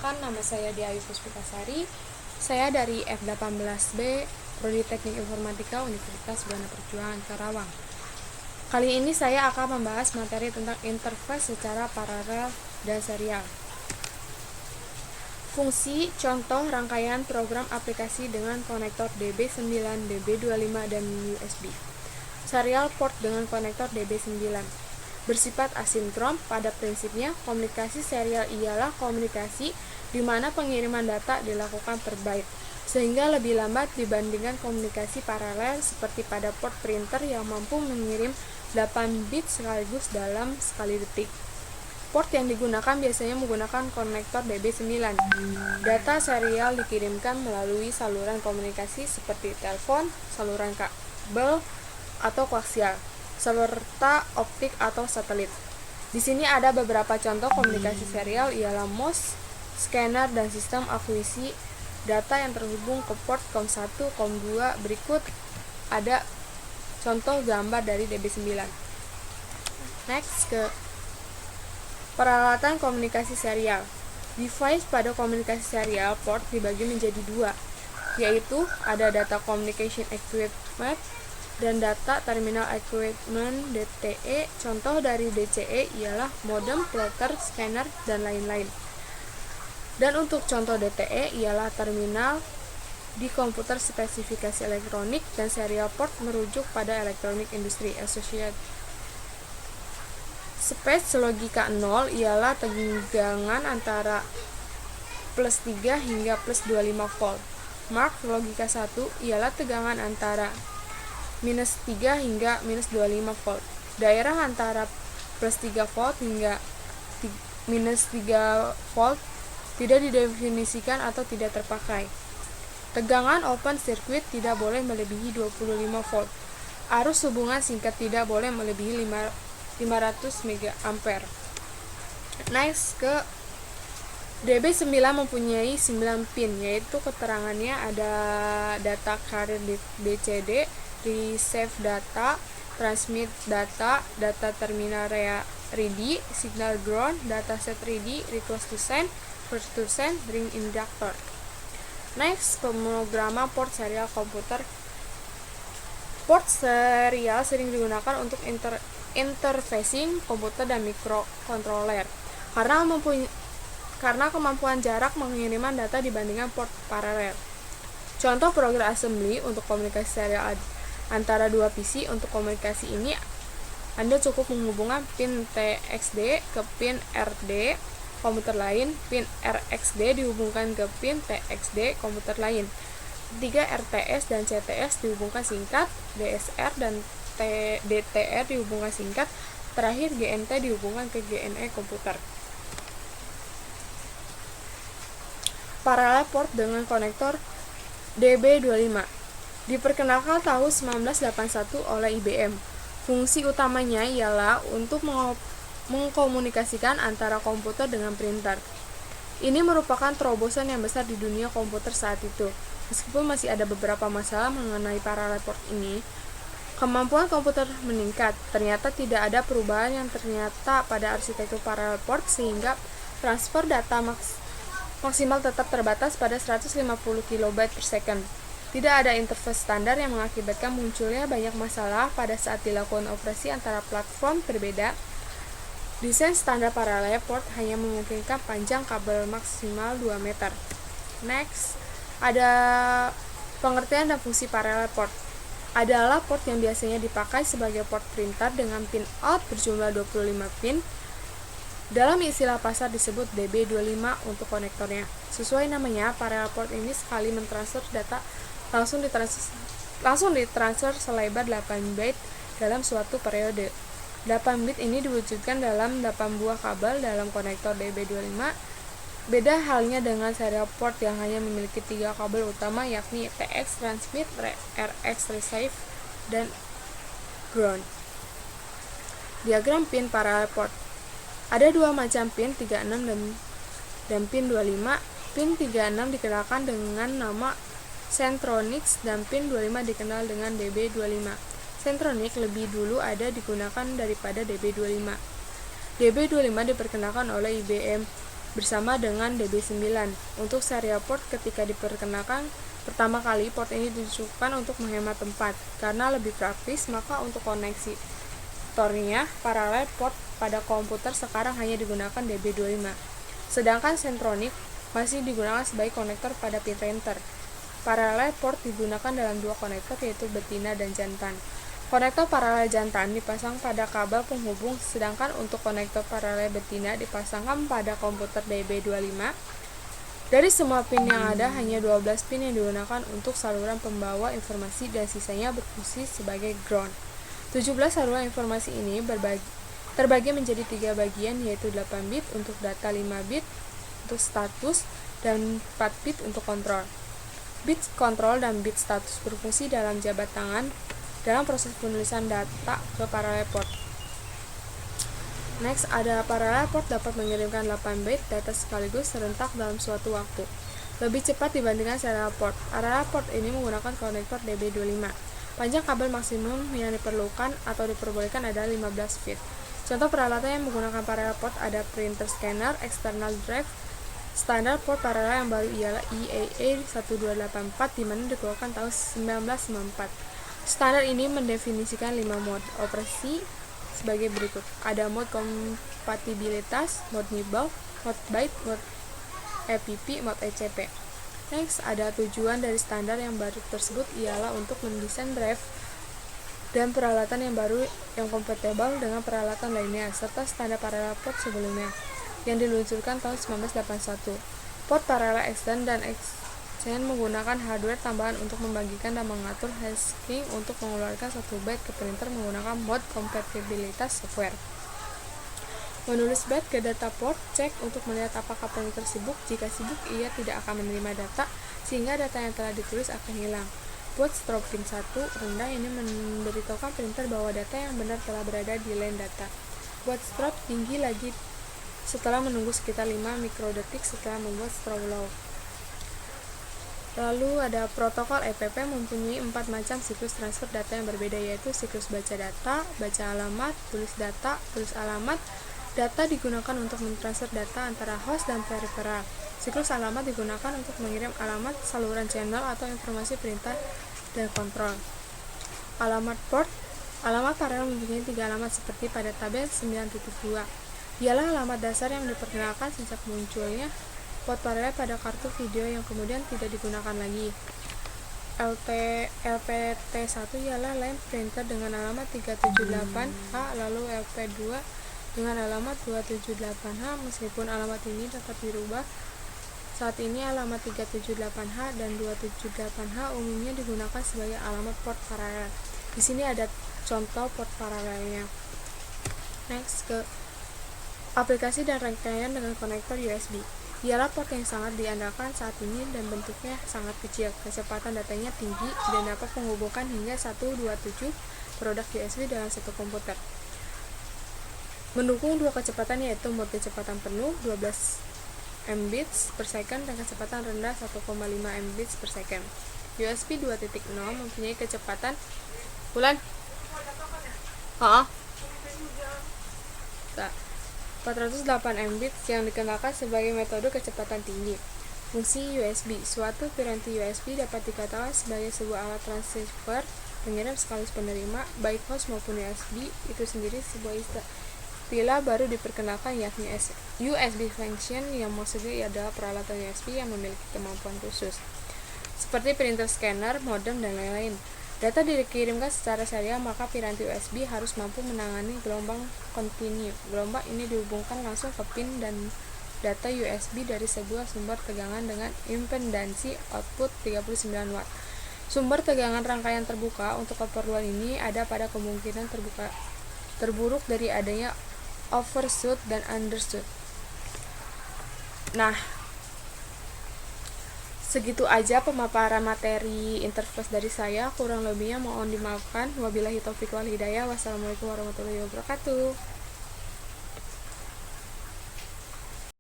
Perkenalkan, nama saya Diayu Puspikasari. Saya dari F18B, Prodi Teknik Informatika Universitas Buana Perjuangan, Karawang. Kali ini saya akan membahas materi tentang interface secara paralel dan serial. Fungsi, contoh, rangkaian program aplikasi dengan konektor DB9, DB25, dan USB. Serial port dengan konektor DB9. Bersifat asinkron, pada prinsipnya komunikasi serial ialah komunikasi di mana pengiriman data dilakukan per byte, sehingga lebih lambat dibandingkan komunikasi paralel seperti pada port printer yang mampu mengirim 8 bit sekaligus dalam sekali detik. Port yang digunakan biasanya menggunakan konektor DB9. Data serial dikirimkan melalui saluran komunikasi seperti telepon, saluran kabel, atau koaksial, serta optik atau satelit. Di sini ada beberapa contoh komunikasi serial ialah mouse, scanner, dan sistem akuisisi data yang terhubung ke port COM1, COM2. Berikut ada contoh gambar dari DB9. Next, ke peralatan komunikasi serial. Device pada komunikasi serial port dibagi menjadi dua, yaitu ada data communication equipment dan data terminal equipment DTE. Contoh dari DCE ialah modem, plotter, scanner, dan lain-lain. Dan untuk contoh DTE ialah terminal di komputer spesifikasi elektronik, dan serial port merujuk pada Electronic Industry Association. Space logika 0 ialah tegangan antara plus 3 hingga plus 25 volt. Mark logika 1 ialah tegangan antara minus 3 hingga minus 25 volt. Daerah antara plus 3 volt hingga minus 3 volt tidak didefinisikan atau tidak terpakai. Tegangan open circuit tidak boleh melebihi 25 volt. Arus hubungan singkat tidak boleh melebihi 500 mA. Next, ke DB9 mempunyai 9 pin, yaitu keterangannya ada data carrier DCD, receive data, transmit data, data terminal ready, signal ground, data set ready, request to send, first to send, ring inductor. Next, pemrograman port serial komputer. Port serial sering digunakan untuk interfacing komputer dan microcontroller karena kemampuan jarak pengiriman data dibandingkan port paralel. Contoh program assembly untuk komunikasi serial antara dua PC. Untuk komunikasi ini, Anda cukup menghubungkan pin TXD ke pin RD komputer lain, pin RXD dihubungkan ke pin TXD komputer lain. Ketiga, RTS dan CTS dihubungkan singkat, DSR dan DTR dihubungkan singkat, terakhir GNT dihubungkan ke GNE komputer. Parallel port dengan konektor DB25 diperkenalkan tahun 1981 oleh IBM. Fungsi utamanya ialah untuk mengkomunikasikan antara komputer dengan printer. Ini merupakan terobosan yang besar di dunia komputer saat itu. Meskipun masih ada beberapa masalah mengenai parallel port ini, kemampuan komputer meningkat. Ternyata tidak ada perubahan yang ternyata pada arsitektur parallel port, sehingga transfer data maksimal tetap terbatas pada 150 KB per second. Tidak ada interface standar yang mengakibatkan munculnya banyak masalah pada saat dilakukan operasi antara platform berbeda. Desain standar parallel port hanya memungkinkan panjang kabel maksimal 2 meter. Next, ada pengertian dan fungsi parallel port. Adalah port yang biasanya dipakai sebagai port printer dengan pin out berjumlah 25 pin. Dalam istilah pasar disebut DB25 untuk konektornya. Sesuai namanya, parallel port ini sekali mentransfer data langsung ditransfer selebar 8 byte dalam suatu periode. 8 bit ini diwujudkan dalam 8 buah kabel dalam konektor DB25. Beda halnya dengan serial port yang hanya memiliki 3 kabel utama, yakni TX transmit, RX receive, dan ground. Diagram pin parallel port. Ada dua macam pin, 36 dan pin 25. Pin 36 dikenalkan dengan nama Centronics dan pin 25 dikenal dengan DB25. Centronics lebih dulu ada digunakan daripada DB25. DB25 diperkenalkan oleh IBM bersama dengan DB9. Untuk serial port ketika diperkenalkan pertama kali, port ini ditujukan untuk menghemat tempat. Karena lebih praktis, maka untuk koneksi tornya paralel port pada komputer sekarang hanya digunakan DB25. Sedangkan Centronic masih digunakan sebagai konektor pada printer. Paralel port digunakan dalam dua konektor, yaitu betina dan jantan. Konektor paralel jantan dipasang pada kabel penghubung, sedangkan untuk konektor paralel betina dipasangkan pada komputer DB25. Dari semua pin yang ada, hanya 12 pin yang digunakan untuk saluran pembawa informasi dan sisanya berfungsi sebagai ground. 17 saluran informasi ini terbagi menjadi 3 bagian, yaitu 8 bit untuk data, 5 bit untuk status, dan 4 bit untuk kontrol. Bit kontrol dan bit status berfungsi dalam jabat tangan dalam proses penulisan data ke paralel port. Next, ada paralel port dapat mengirimkan 8 bit data sekaligus serentak dalam suatu waktu. Lebih cepat dibandingkan serial port. Paralel port ini menggunakan konektor DB25. Panjang kabel maksimum yang diperlukan atau diperbolehkan adalah 15 feet. Contoh peralatan yang menggunakan paralel port ada printer scanner, external drive. Standar port paralel yang baru ialah IEEE1284 di mana dikeluarkan tahun 1994. Standar ini mendefinisikan 5 mode operasi sebagai berikut. Ada mode kompatibilitas, mode nibble, mode byte, mode EPP, mode ECP. Next, ada tujuan dari standar yang baru tersebut ialah untuk mendesain drive dan peralatan yang baru yang kompatibel dengan peralatan lainnya, serta standar paralel port sebelumnya yang diluncurkan tahun 1981. Port paralel extend dan extend menggunakan hardware tambahan untuk membagikan dan mengatur hasking untuk mengeluarkan 1 byte ke printer menggunakan mode kompatibilitas software. Menulis byte ke data port, cek untuk melihat apakah printer sibuk. Jika sibuk, ia tidak akan menerima data, sehingga data yang telah ditulis akan hilang. Buat strobe pin 1 rendah ini memberitahukan printer bahwa data yang benar telah berada di line data. Buat strobe tinggi lagi setelah menunggu sekitar 5 mikrodetik setelah membuat strobe low. Lalu ada protokol EPP mempunyai 4 macam siklus transfer data yang berbeda, yaitu siklus baca data, baca alamat, tulis data, tulis alamat. Data digunakan untuk mentransfer data antara host dan peripheral. Siklus alamat digunakan untuk mengirim alamat, saluran channel, atau informasi perintah dan kontrol. Alamat port. Alamat paralel mempunyai 3 alamat seperti pada tabel 9.2. Ialah alamat dasar yang diperkenalkan sejak munculnya port paralel pada kartu video yang kemudian tidak digunakan lagi. LPT1 ialah line printer dengan alamat 378H, lalu LP2 dengan alamat 278H. Meskipun alamat ini dapat dirubah, saat ini alamat 378H dan 278H umumnya digunakan sebagai alamat port paralel. Di sini ada contoh port paralelnya. Next, ke aplikasi dan rangkaian dengan konektor USB. Ialah port yang sangat diandalkan saat ini dan bentuknya sangat kecil. Kecepatan datanya tinggi dan dapat menghubungkan hingga 127 produk USB dalam satu komputer. Mendukung 2 kecepatan, yaitu mode kecepatan penuh 12 Mbps per second dan kecepatan rendah 1,5 Mbps per second. USB 2.0 mempunyai kecepatan 408 Mbps yang dikenalkan sebagai metode kecepatan tinggi. Fungsi USB. Suatu piranti USB dapat dikatakan sebagai sebuah alat transceiver pengirim sekaligus penerima, baik host maupun USB. Itu sendiri sebuah istilah baru diperkenalkan, yakni USB function, yang maksudnya adalah peralatan USB yang memiliki kemampuan khusus seperti printer, scanner, modem, dan lain-lain. Data dikirimkan secara serial, maka piranti USB harus mampu menangani gelombang kontinu. Gelombang ini dihubungkan langsung ke pin dan data USB dari sebuah sumber tegangan dengan impedansi output 39 watt. Sumber tegangan rangkaian terbuka. Untuk keperluan ini ada pada kemungkinan terburuk dari adanya overshoot dan undershoot. Nah, segitu aja pemaparan materi interface dari saya. Kurang lebihnya mohon dimaafkan. Wabillahi taufiq wal hidayah. Wassalamualaikum warahmatullahi wabarakatuh.